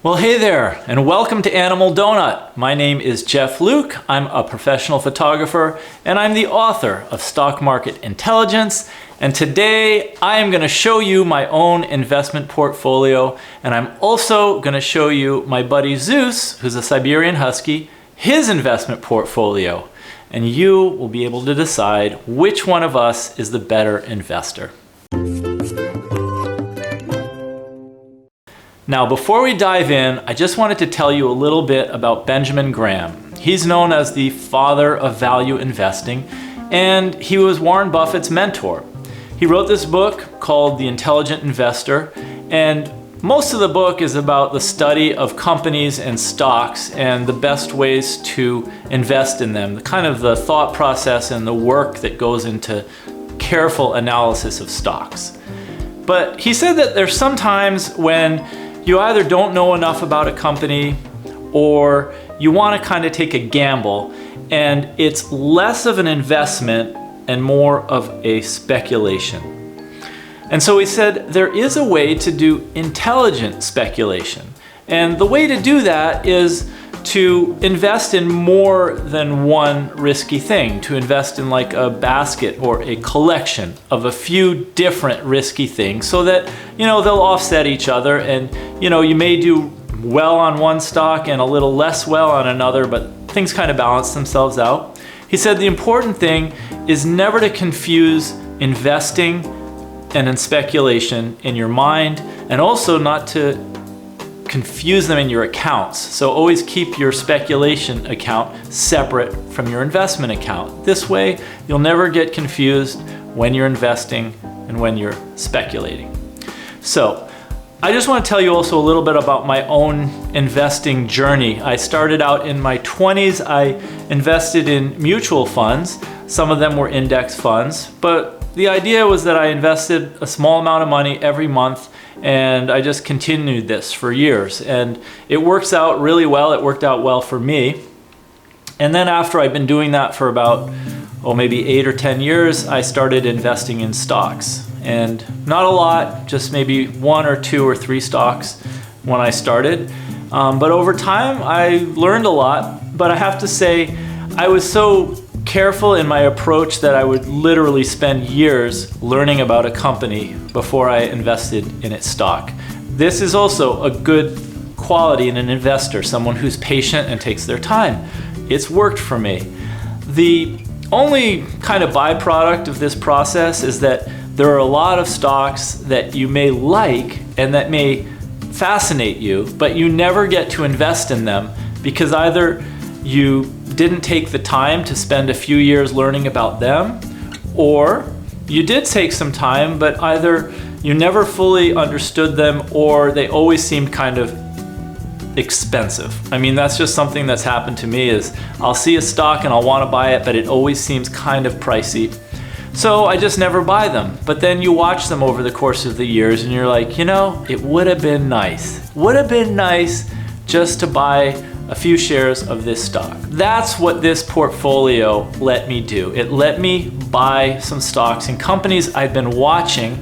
Well, hey there, and welcome to Animal Donut. My name is Jeff Luke. I'm a professional photographer, and I'm the author of Stock Market Intelligence. And today, I am going to show you my own investment portfolio, and I'm also going to show you my buddy Zeus, who's a Siberian Husky, his investment portfolio. And you will be able to decide which one of us is the better investor. Now, before we dive in, I just wanted to tell you a little bit about Benjamin Graham. He's known as the father of value investing, and he was Warren Buffett's mentor. He wrote this book called The Intelligent Investor, and most of the book is about the study of companies and stocks and the best ways to invest in them, kind of the thought process and the work that goes into careful analysis of stocks. But he said that there's some times when you either don't know enough about a company or you want to kind of take a gamble, and it's less of an investment and more of a speculation. And so he said there is a way to do intelligent speculation. And the way to do that is to invest in more than one risky thing, to invest in like a basket or a collection of a few different risky things so that, they'll offset each other, and, you may do well on one stock and a little less well on another, but things kind of balance themselves out. He said the important thing is never to confuse investing and in speculation in your mind, and also not to confuse them in your accounts. So always keep your speculation account separate from your investment account. This way, you'll never get confused when you're investing and when you're speculating. So I just want to tell you also a little bit about my own investing journey. I started out in my 20s. I invested in mutual funds. Some of them were index funds, but the idea was that I invested a small amount of money every month, and I just continued this for years. And it works out really well. It worked out well for me. And then after I've been doing that for about, maybe 8 or 10 years, I started investing in stocks. And not a lot, just maybe 1 or 2 or 3 stocks when I started. But over time, I learned a lot. But I have to say, I was so careful in my approach that I would literally spend years learning about a company before I invested in its stock. This is also a good quality in an investor, someone who's patient and takes their time. It's worked for me. The only kind of byproduct of this process is that there are a lot of stocks that you may like and that may fascinate you, but you never get to invest in them because either you didn't take the time to spend a few years learning about them, or you did take some time, but either you never fully understood them or they always seemed kind of expensive. I mean, that's just something that's happened to me is I'll see a stock and I'll want to buy it, but it always seems kind of pricey. So I just never buy them. But then you watch them over the course of the years and you're like, it would have been nice. Would have been nice just to buy a few shares of this stock. That's what this portfolio let me do. It let me buy some stocks in companies I've been watching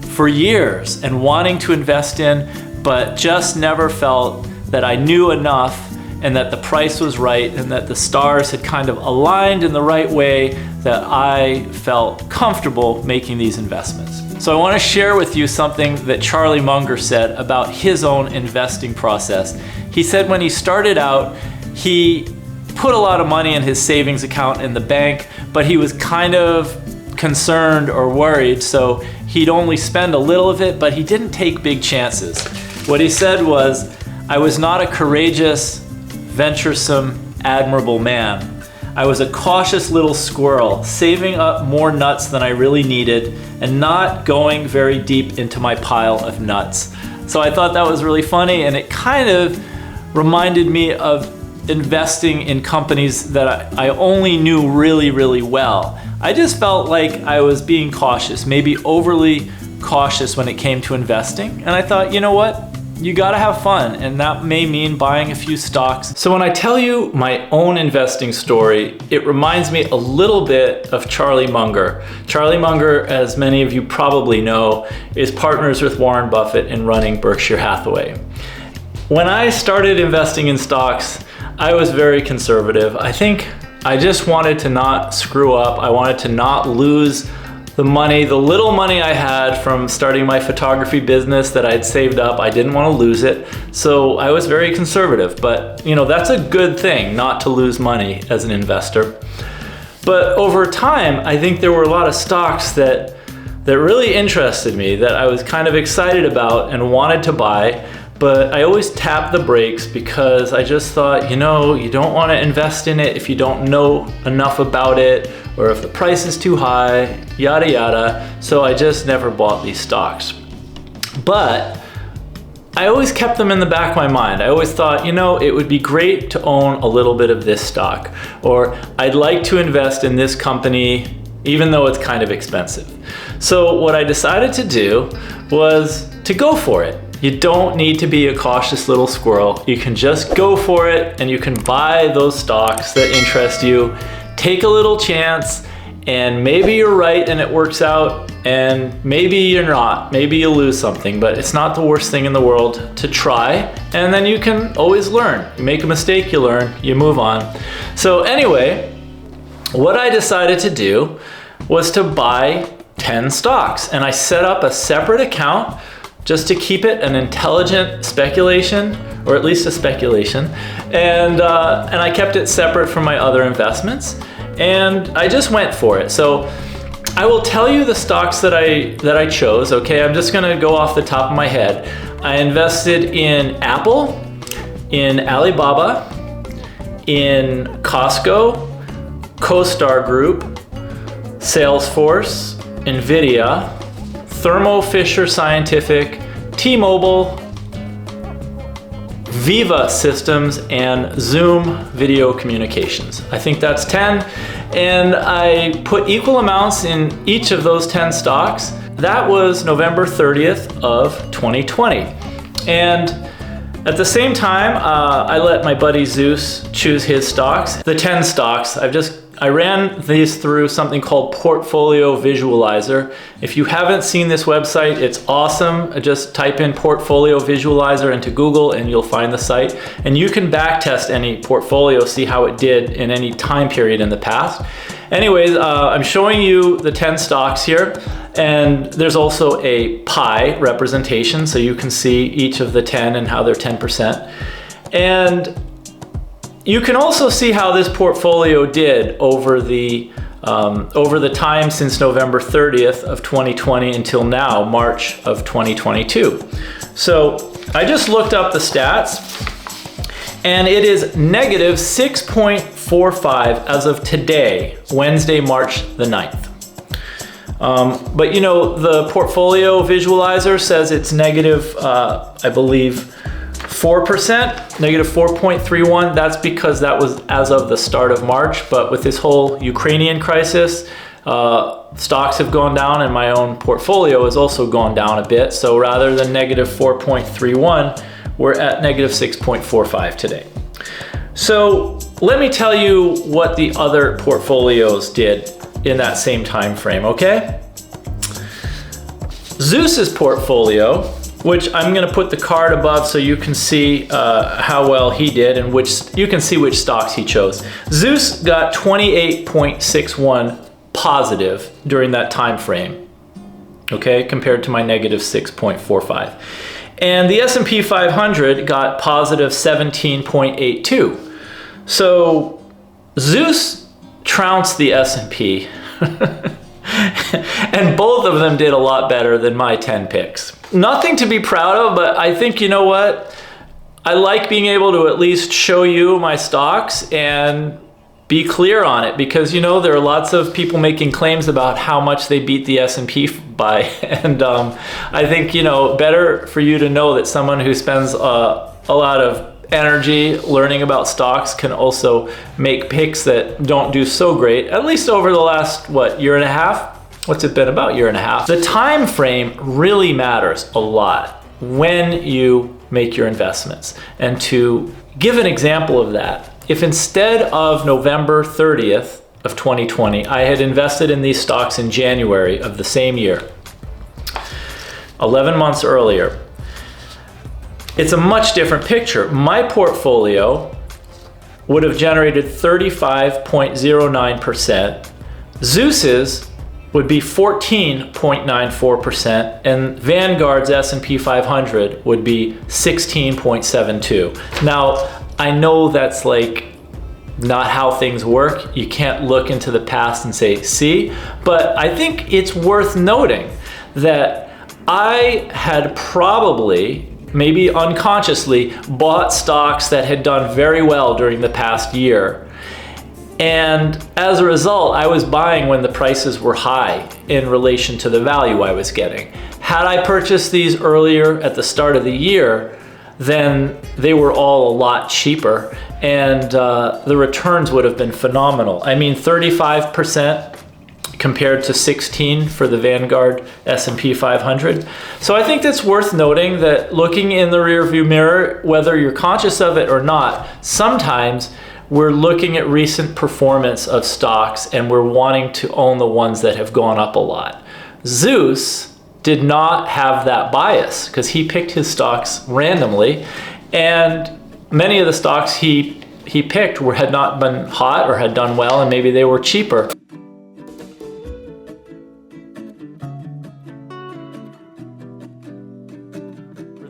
for years and wanting to invest in, but just never felt that I knew enough and that the price was right and that the stars had kind of aligned in the right way that I felt comfortable making these investments. So I want to share with you something that Charlie Munger said about his own investing process. He said when he started out, he put a lot of money in his savings account in the bank, but he was kind of concerned or worried, so he'd only spend a little of it, but he didn't take big chances. What he said was, I was not a courageous, venturesome, admirable man. I was a cautious little squirrel, saving up more nuts than I really needed and not going very deep into my pile of nuts. So I thought that was really funny, and it kind of reminded me of investing in companies that I only knew really, really well. I just felt like I was being cautious, maybe overly cautious when it came to investing. And I thought, you know what? You gotta have fun, and that may mean buying a few stocks. So when I tell you my own investing story, it reminds me a little bit of Charlie Munger. Charlie Munger, as many of you probably know, is partners with Warren Buffett in running Berkshire Hathaway. When I started investing in stocks, I was very conservative. I think I just wanted to not screw up. I wanted to not lose the money, the little money I had from starting my photography business that I'd saved up. I didn't want to lose it. So I was very conservative, but you know, that's a good thing, not to lose money as an investor. But over time, I think there were a lot of stocks that really interested me, that I was kind of excited about and wanted to buy, but I always tapped the brakes because I just thought, you know, you don't want to invest in it if you don't know enough about it, or if the price is too high, yada yada. So I just never bought these stocks. But I always kept them in the back of my mind. I always thought, you know, it would be great to own a little bit of this stock, or I'd like to invest in this company even though it's kind of expensive. So what I decided to do was to go for it. You don't need to be a cautious little squirrel. You can just go for it, and you can buy those stocks that interest you. Take a little chance, and maybe you're right and it works out, and maybe you're not. Maybe you lose something, but it's not the worst thing in the world to try, and then you can always learn. You make a mistake, you learn, you move on. So anyway, what I decided to do was to buy 10 stocks, and I set up a separate account just to keep it an intelligent speculation, or at least a speculation, and I kept it separate from my other investments, and I just went for it. So I will tell you the stocks that I chose. Okay, I'm just gonna go off the top of my head. I invested in Apple, in Alibaba, in Costco, CoStar Group, Salesforce, Nvidia, Thermo Fisher Scientific, T-Mobile, Viva Systems, and Zoom Video Communications. I think that's 10, and I put equal amounts in each of those 10 stocks. That was November 30th of 2020. And at the same time, I let my buddy Zeus choose his stocks. The 10 stocks, I ran these through something called Portfolio Visualizer. If you haven't seen this website, it's awesome. Just type in Portfolio Visualizer into Google and you'll find the site. And you can backtest any portfolio, see how it did in any time period in the past. Anyways, I'm showing you the 10 stocks here, and there's also a pie representation, so you can see each of the 10 and how they're 10%. And you can also see how this portfolio did over the time since November 30th of 2020 until now, March of 2022. So I just looked up the stats, and it is negative 6.45 as of today, Wednesday, March the 9th. But you know, the portfolio visualizer says it's negative, I believe, 4%, negative 4.31. That's because that was as of the start of March. But with this whole Ukrainian crisis, stocks have gone down, and my own portfolio has also gone down a bit. So rather than negative 4.31, we're at negative 6.45 today. So let me tell you what the other portfolios did in that same time frame, okay? Zeus's portfolio, which I'm gonna put the card above so you can see how well he did, and you can see which stocks he chose. Zeus got 28.61 positive during that time frame, okay, compared to my negative 6.45. And the S&P 500 got positive 17.82. So Zeus trounced the S&P. And both of them did a lot better than my 10 picks. Nothing to be proud of, but I think, you know what? I like being able to at least show you my stocks and be clear on it, because you know there are lots of people making claims about how much they beat the S&P by, and I think, you know, better for you to know that someone who spends a lot of energy learning about stocks can also make picks that don't do so great, at least over the last, what, year and a half? What's it been, about year and a half? The time frame really matters a lot when you make your investments. And to give an example of that, if instead of November 30th of 2020, I had invested in these stocks in January of the same year, 11 months earlier, it's a much different picture. My portfolio would have generated 35.09%. Zeus's would be 14.94%, and Vanguard's S&P 500 would be 16.72. Now, I know that's like not how things work. You can't look into the past and say, see, but I think it's worth noting that I had probably, maybe unconsciously, bought stocks that had done very well during the past year. And as a result, I was buying when the prices were high in relation to the value I was getting. Had I purchased these earlier at the start of the year, then they were all a lot cheaper, and the returns would have been phenomenal. I mean, 35% compared to 16 for the Vanguard S&P 500. So I think that's worth noting, that looking in the rearview mirror, whether you're conscious of it or not, sometimes we're looking at recent performance of stocks and we're wanting to own the ones that have gone up a lot. Zeus did not have that bias because he picked his stocks randomly, and many of the stocks he picked had not been hot or had done well, and maybe they were cheaper.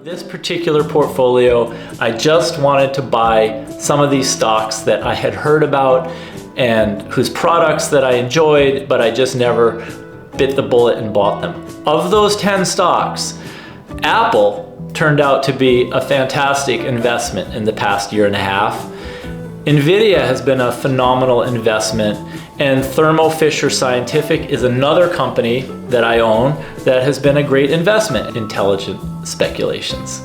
This particular portfolio, I just wanted to buy some of these stocks that I had heard about and whose products that I enjoyed, but I just never bit the bullet and bought them. Of those 10 stocks, Apple turned out to be a fantastic investment in the past year and a half. Nvidia has been a phenomenal investment, and Thermo Fisher Scientific is another company that I own that has been a great investment. Intelligent speculations.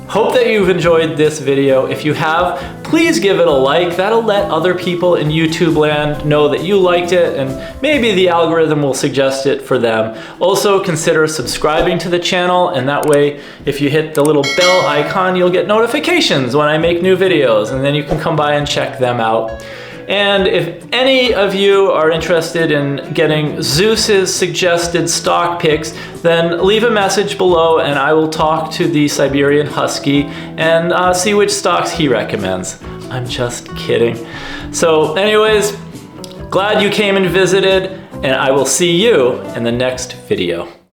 Hope that you've enjoyed this video. If you have, please give it a like. That'll let other people in YouTube land know that you liked it, and maybe the algorithm will suggest it for them. Also, consider subscribing to the channel, and that way, if you hit the little bell icon, you'll get notifications when I make new videos, and then you can come by and check them out. And if any of you are interested in getting Zeus's suggested stock picks, then leave a message below and I will talk to the Siberian Husky and see which stocks he recommends. I'm just kidding. So anyways, glad you came and visited, and I will see you in the next video.